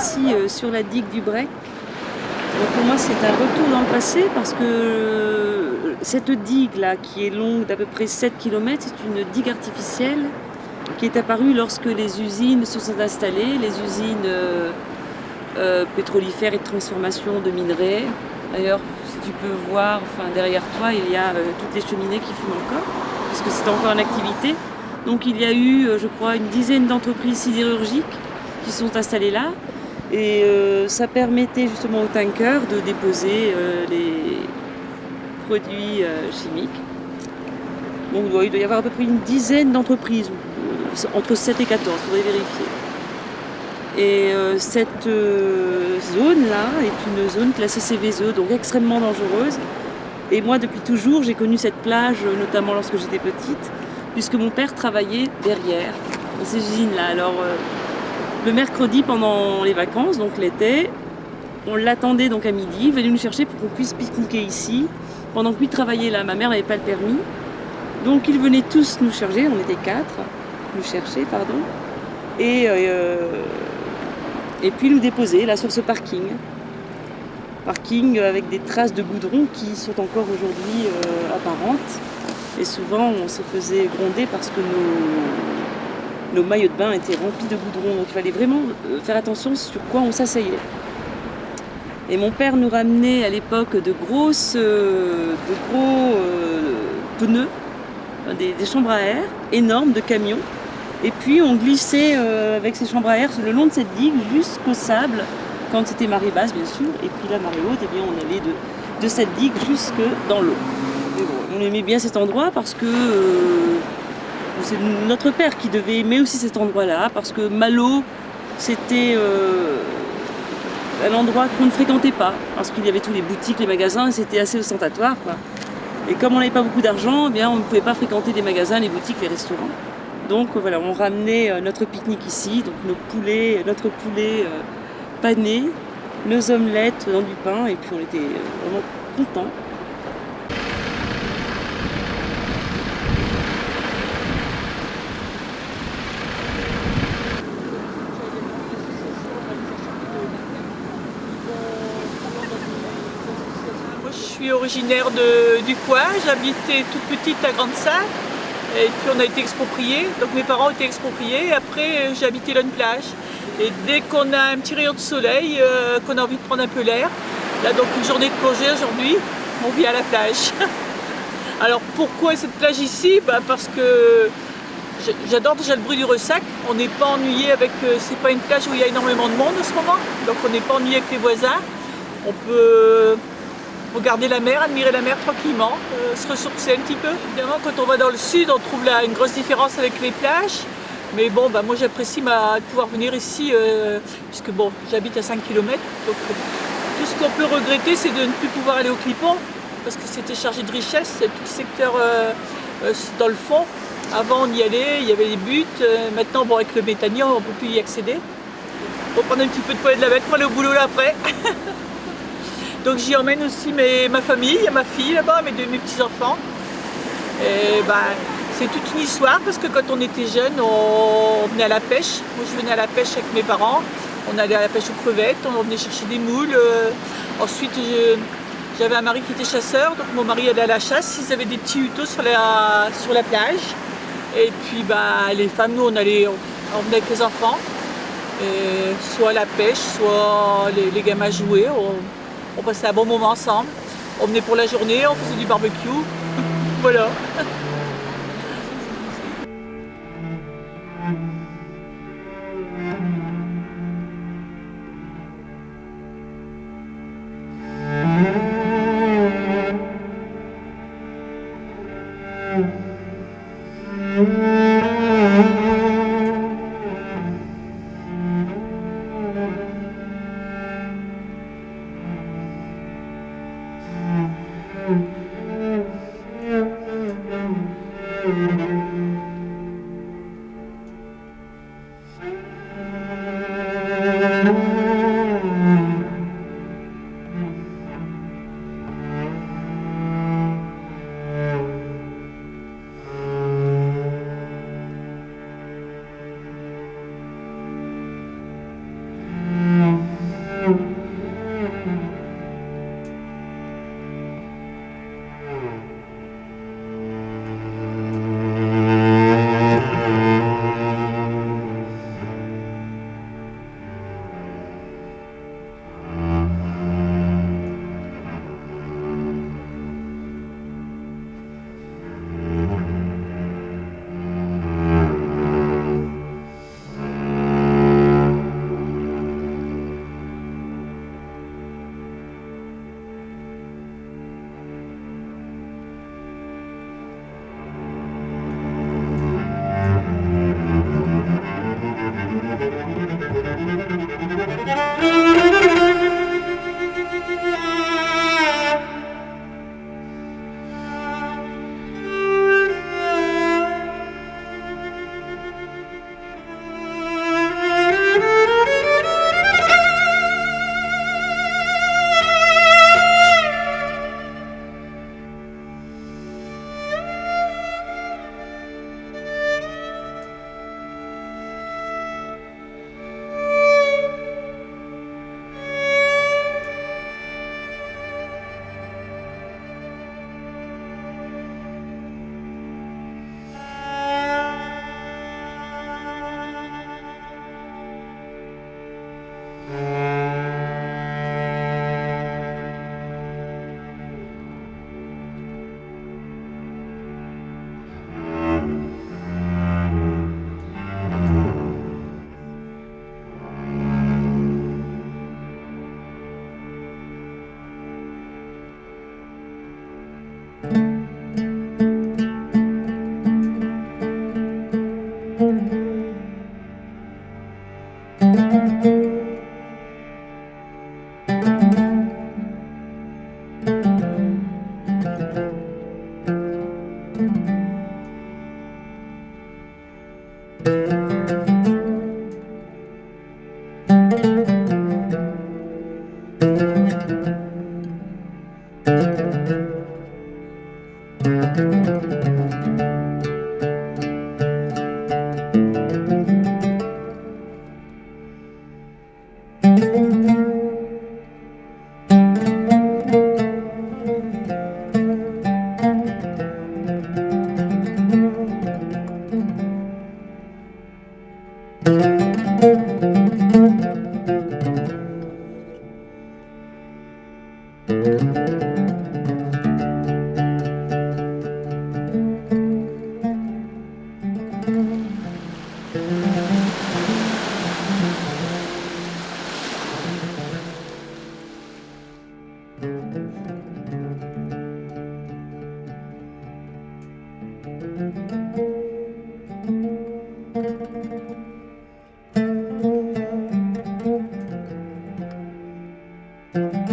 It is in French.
ici sur la digue du Brec. Donc pour moi c'est un retour dans le passé parce que cette digue là qui est longue d'à peu près 7 km, c'est une digue artificielle qui est apparue lorsque les usines se sont installées, les usines pétrolifères et de transformation de minerais. D'ailleurs, si tu peux voir, enfin, derrière toi, il y a toutes les cheminées qui fument encore, puisque c'est encore en activité. Donc il y a eu, je crois, une dizaine d'entreprises sidérurgiques qui sont installées là. Et ça permettait justement aux tankers de déposer les produits chimiques. Donc il doit y avoir à peu près une dizaine d'entreprises, entre 7 et 14, il faudrait vérifier. Et cette zone-là est une zone classée Seveso, donc extrêmement dangereuse. Et moi, depuis toujours, j'ai connu cette plage, notamment lorsque j'étais petite, puisque mon père travaillait derrière, dans ces usines-là. Alors, le mercredi, pendant les vacances, donc l'été, on l'attendait donc à midi, il venait nous chercher pour qu'on puisse pique-niquer ici, pendant que lui travaillait là. Ma mère n'avait pas le permis. Donc, ils venaient tous nous chercher, on était 4, nous chercher, pardon. Et puis nous déposer là sur ce parking. Parking avec des traces de goudron qui sont encore aujourd'hui apparentes. Et souvent on se faisait gronder parce que nos maillots de bain étaient remplis de goudron. Donc il fallait vraiment faire attention sur quoi on s'asseyait. Et mon père nous ramenait à l'époque de gros pneus, des chambres à air énormes de camions. Et puis on glissait avec ces chambres à air le long de cette digue jusqu'au sable, quand c'était marée basse bien sûr. Et puis la marée haute, eh bien, on allait de cette digue jusque dans l'eau. Bon, on aimait bien cet endroit parce que c'est notre père qui devait aimer aussi cet endroit-là, parce que Malo, c'était un endroit qu'on ne fréquentait pas, parce qu'il y avait tous les boutiques, les magasins, et c'était assez ostentatoire, quoi. Et comme on n'avait pas beaucoup d'argent, eh bien, on ne pouvait pas fréquenter les magasins, les boutiques, les restaurants. Donc voilà, on ramenait notre pique-nique ici, donc notre poulet pané, nos omelettes dans du pain, et puis on était vraiment contents. Moi je suis originaire du coin, j'habitais toute petite à Grande-Sainte. Et puis on a été expropriés, donc mes parents ont été expropriés, et après j'ai habité là une plage. Et dès qu'on a un petit rayon de soleil, qu'on a envie de prendre un peu l'air, là donc une journée de congé aujourd'hui, on vient à la plage. Alors pourquoi cette plage ici? Parce que j'adore déjà le bruit du ressac, on n'est pas ennuyé avec, c'est pas une plage où il y a énormément de monde en ce moment, donc on n'est pas ennuyé avec les voisins, on peut regarder la mer, admirer la mer tranquillement, se ressourcer un petit peu. Évidemment, quand on va dans le sud, on trouve là une grosse différence avec les plages. Mais bon, moi j'apprécie de pouvoir venir ici, puisque bon, j'habite à 5 km. Donc tout ce qu'on peut regretter, c'est de ne plus pouvoir aller au Clipon, parce que c'était chargé de richesse, tout le secteur dans le fond. Avant on y allait, il y avait les buttes. Maintenant, bon, avec le méthanier, on ne peut plus y accéder. On va prendre un petit peu de poêle de la bête pour aller au boulot là après. Donc j'y emmène aussi ma famille, il y a ma fille là-bas, mes petits-enfants. Et c'est toute une histoire parce que quand on était jeune, on venait à la pêche. Moi je venais à la pêche avec mes parents. On allait à la pêche aux crevettes, on venait chercher des moules. Ensuite j'avais un mari qui était chasseur, donc mon mari allait à la chasse. Ils avaient des petits hutos sur la plage. Et puis les femmes, nous on venait avec les enfants. Et soit à la pêche, soit les gamins jouaient. On passait un bon moment ensemble. On venait pour la journée, on faisait du barbecue. Voilà. Thank